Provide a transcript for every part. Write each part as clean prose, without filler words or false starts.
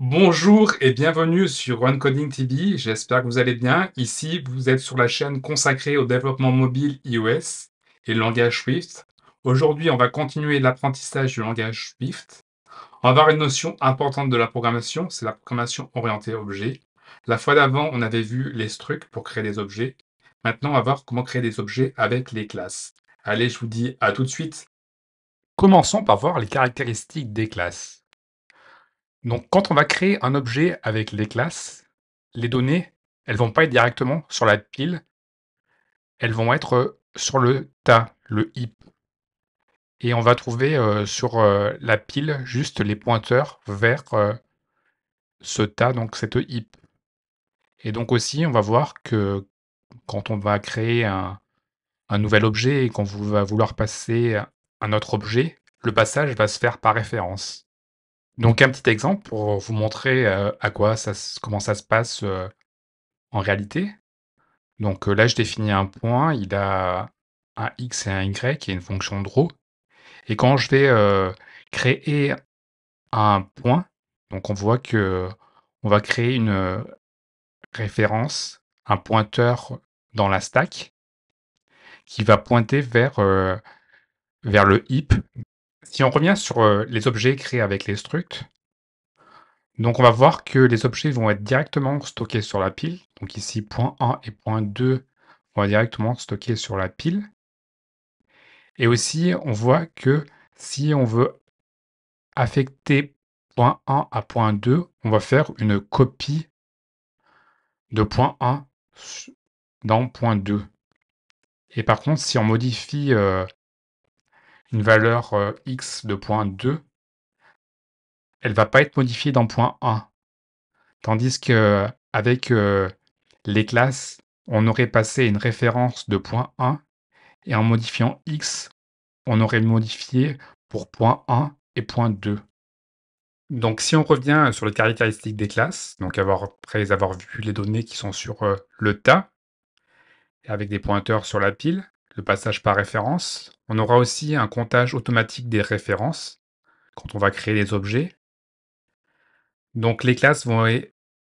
Bonjour et bienvenue sur OneCoding TV, j'espère que vous allez bien. Ici, vous êtes sur la chaîne consacrée au développement mobile iOS et le langage Swift. Aujourd'hui, on va continuer l'apprentissage du langage Swift. On va voir une notion importante de la programmation, c'est la programmation orientée objet. La fois d'avant, on avait vu les structs pour créer des objets. Maintenant, on va voir comment créer des objets avec les classes. Allez, je vous dis à tout de suite. Commençons par voir les caractéristiques des classes. Donc, quand on va créer un objet avec les classes, les données, elles vont pas être directement sur la pile, elles vont être sur le tas, le heap. Et on va trouver sur la pile juste les pointeurs vers ce tas, donc cette heap. Et donc aussi, on va voir que quand on va créer un nouvel objet et qu'on va vouloir passer un autre objet, le passage va se faire par référence. Donc un petit exemple pour vous montrer comment ça se passe en réalité. Donc là, je définis un point, il a un x et un y qui est une fonction de row. Et quand je vais créer un point, donc on voit que on va créer une référence, un pointeur dans la stack qui va pointer vers le heap. Si on revient sur les objets créés avec les structs, donc on va voir que les objets vont être directement stockés sur la pile. Donc ici, point 1 et point 2 vont être directement stockés sur la pile. Et aussi, on voit que si on veut affecter point 1 à point 2, on va faire une copie de point 1 dans point 2. Et par contre, si on modifie une valeur x de point 2, elle va pas être modifiée dans point 1. Tandis que avec les classes, on aurait passé une référence de point 1 et en modifiant x, on aurait modifié pour point 1 et point 2. Donc, si on revient sur les caractéristiques des classes, donc après avoir vu les données qui sont sur le tas, avec des pointeurs sur la pile, le passage par référence, on aura aussi un comptage automatique des références quand on va créer des objets. Donc, les classes vont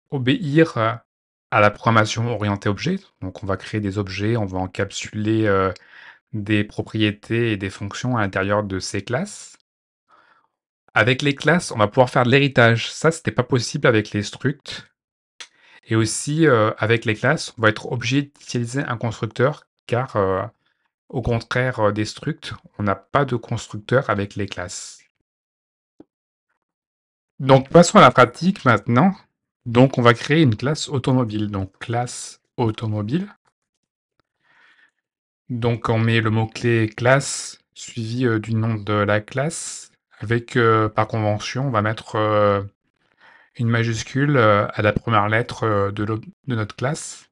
obéir à la programmation orientée objet. Donc, on va créer des objets, on va encapsuler des propriétés et des fonctions à l'intérieur de ces classes. Avec les classes, on va pouvoir faire de l'héritage. Ça, c'était pas possible avec les structs. Et aussi, avec les classes, on va être obligé d'utiliser un constructeur car, au contraire, des structs, on n'a pas de constructeur avec les classes. Donc passons à la pratique maintenant. Donc on va créer une classe automobile. Donc classe automobile. Donc on met le mot-clé classe suivi du nom de la classe. Avec, par convention, on va mettre une majuscule à la première lettre de notre classe.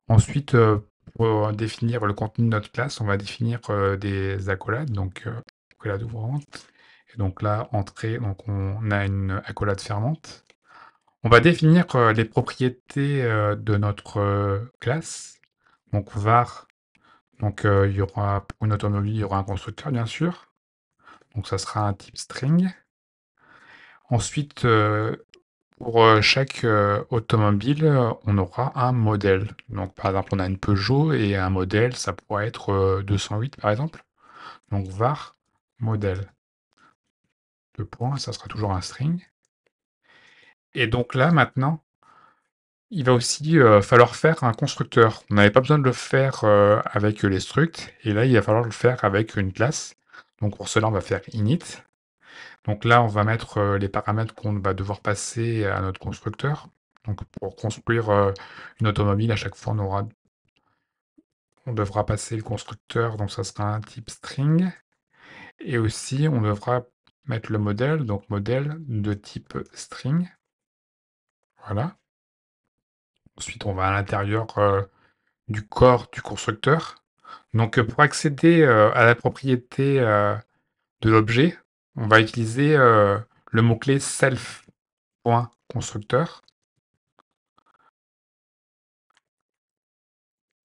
Ensuite, pour définir le contenu de notre classe, on va définir des accolades, donc accolade ouvrante. Et donc là, entrée, donc on a une accolade fermante. On va définir les propriétés de notre classe. Donc var, donc il y aura pour une automobile, il y aura un constructeur bien sûr. Donc ça sera un type string. Ensuite, pour chaque automobile, on aura un modèle. Donc, par exemple, on a une Peugeot et un modèle, ça pourrait être 208 par exemple. Donc, var modèle. Deux points, ça sera toujours un string. Et donc là, maintenant, il va aussi falloir faire un constructeur. On n'avait pas besoin de le faire avec les structs, et là, il va falloir le faire avec une classe. Donc, pour cela, on va faire init. Donc là, on va mettre les paramètres qu'on va devoir passer à notre constructeur. Donc pour construire une automobile, à chaque fois, on devra passer le constructeur, donc ça sera un type string. Et aussi, on devra mettre le modèle, donc modèle de type string. Voilà. Ensuite, on va à l'intérieur du corps du constructeur. Donc pour accéder à la propriété de l'objet, on va utiliser le mot-clé self.constructeur.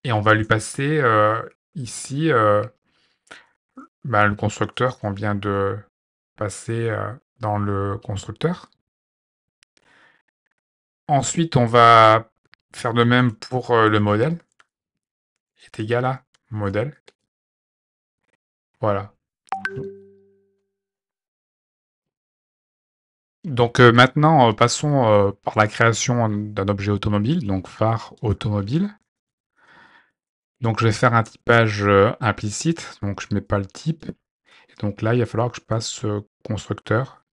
Et on va lui passer ici le constructeur qu'on vient de passer dans le constructeur. Ensuite, on va faire de même pour le modèle. Est égal à modèle. Voilà. Donc maintenant, passons par la création d'un objet automobile, donc phare automobile. Donc je vais faire un typage implicite, donc je mets pas le type. Et donc là, il va falloir que je passe constructeur.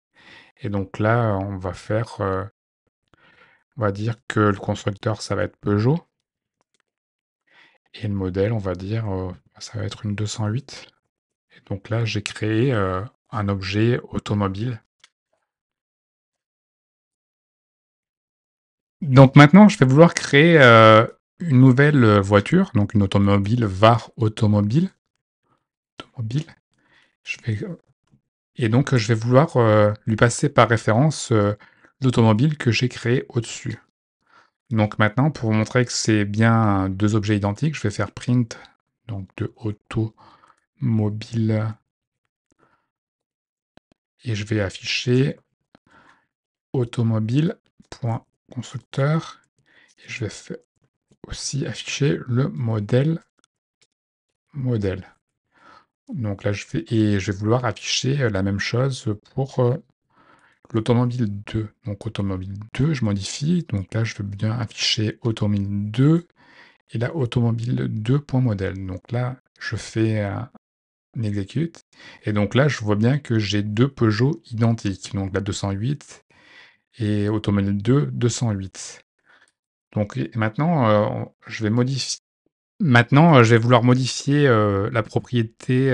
Et donc là, on va faire, on va dire que le constructeur, ça va être Peugeot. Et le modèle, on va dire, ça va être une 208. Et donc là, j'ai créé un objet automobile. Donc maintenant, je vais vouloir créer une nouvelle voiture, donc une automobile var automobile. Automobile. Je vais, et donc, je vais vouloir lui passer par référence l'automobile que j'ai créé au-dessus. Donc maintenant, pour vous montrer que c'est bien deux objets identiques, je vais faire print donc de automobile et je vais afficher automobile.constructeur et je vais aussi afficher le modèle. Donc là, je vais vouloir afficher la même chose pour l'automobile 2. Donc automobile 2, je modifie. Donc là, je veux bien afficher automobile 2 et là, automobile 2.modèle. Donc là, je fais un execute. Et donc là, je vois bien que j'ai deux Peugeot identiques. Donc la 208 et automobile 2, 208. Donc maintenant, je vais modifier. Maintenant, je vais vouloir modifier la propriété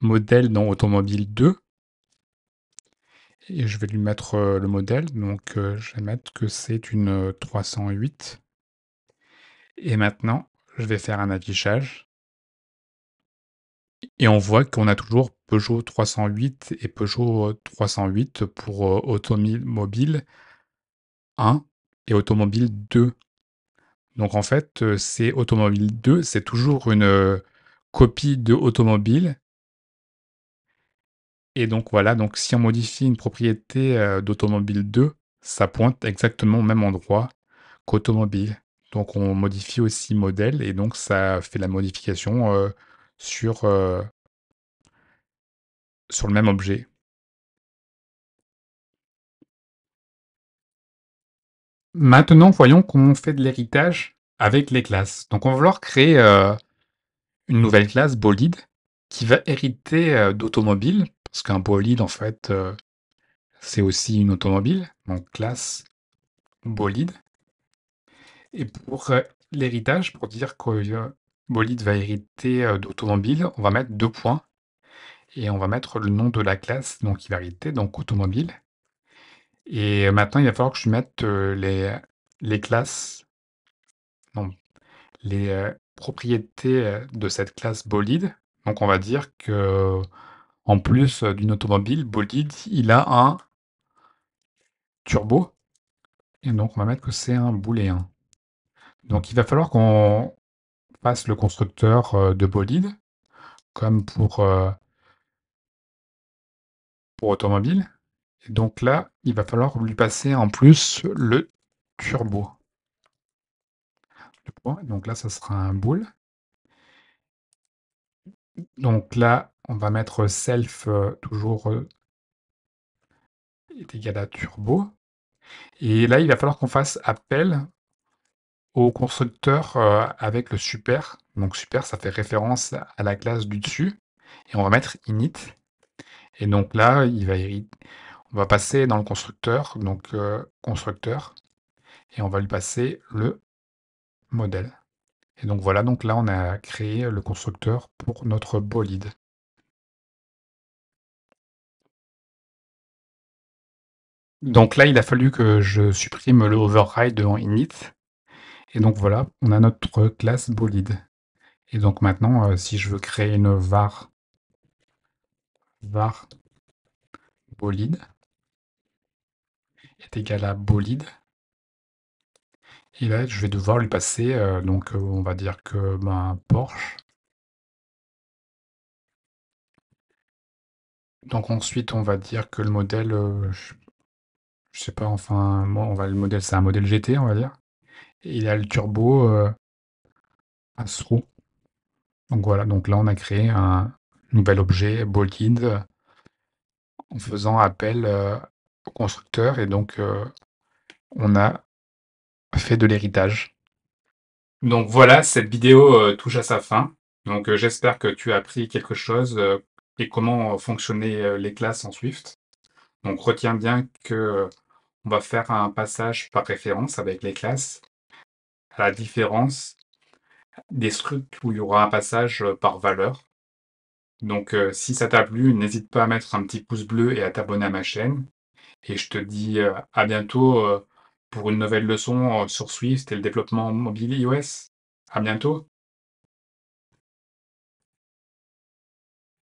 modèle dans automobile 2. Et je vais lui mettre le modèle. Donc je vais mettre que c'est une 308. Et maintenant, je vais faire un affichage. Et on voit qu'on a toujours Peugeot 308 et Peugeot 308 pour automobile 1 et automobile 2. Donc en fait, c'est automobile 2, c'est toujours une copie de automobile. Et donc voilà, donc si on modifie une propriété d'automobile 2, ça pointe exactement au même endroit qu'automobile. Donc on modifie aussi modèle et donc ça fait la modification sur, sur le même objet. Maintenant, voyons comment on fait de l'héritage avec les classes. Donc on va vouloir créer une nouvelle classe bolide qui va hériter d'automobile, parce qu'un bolide en fait c'est aussi une automobile, donc classe bolide. Et pour l'héritage, pour dire que bolide va hériter d'automobile, on va mettre deux points et on va mettre le nom de la classe donc il va hériter, donc automobile. Et maintenant il va falloir que je mette les classes, non, les propriétés de cette classe bolide. Donc on va dire que en plus d'une automobile, bolide, il a un turbo. Et donc on va mettre que c'est un booléen. Donc il va falloir qu'on fasse le constructeur de bolide, comme pour automobile. Et donc là, il va falloir lui passer en plus le turbo. Donc là, ça sera un bool. Donc là, on va mettre self toujours est égal à turbo. Et là, il va falloir qu'on fasse appel au constructeur avec le super. Donc super, ça fait référence à la classe du dessus. Et on va mettre init. Et donc là, on va passer dans le constructeur, donc constructeur, et on va lui passer le modèle. Et donc voilà, donc là on a créé le constructeur pour notre bolide. Donc là, il a fallu que je supprime le override en init. Et donc voilà, on a notre classe bolide. Et donc maintenant, si je veux créer une var bolide est égal à bolide. Et là, je vais devoir lui passer, donc on va dire que Porsche. Donc ensuite, on va dire que le modèle, je sais pas, enfin, moi, on va le modèle, c'est un modèle GT, on va dire. Et il a le turbo à Sroux. Donc voilà, donc là, on a créé un nouvel objet, Bolted, en faisant appel au constructeur. Et donc, on a fait de l'héritage. Donc voilà, cette vidéo touche à sa fin. Donc j'espère que tu as appris quelque chose et comment fonctionnaient les classes en Swift. Donc retiens bien que on va faire un passage par référence avec les classes, à la différence des scripts où il y aura un passage par valeur. Donc si ça t'a plu, n'hésite pas à mettre un petit pouce bleu et à t'abonner à ma chaîne. Et je te dis à bientôt pour une nouvelle leçon sur Swift et le développement mobile iOS. À bientôt.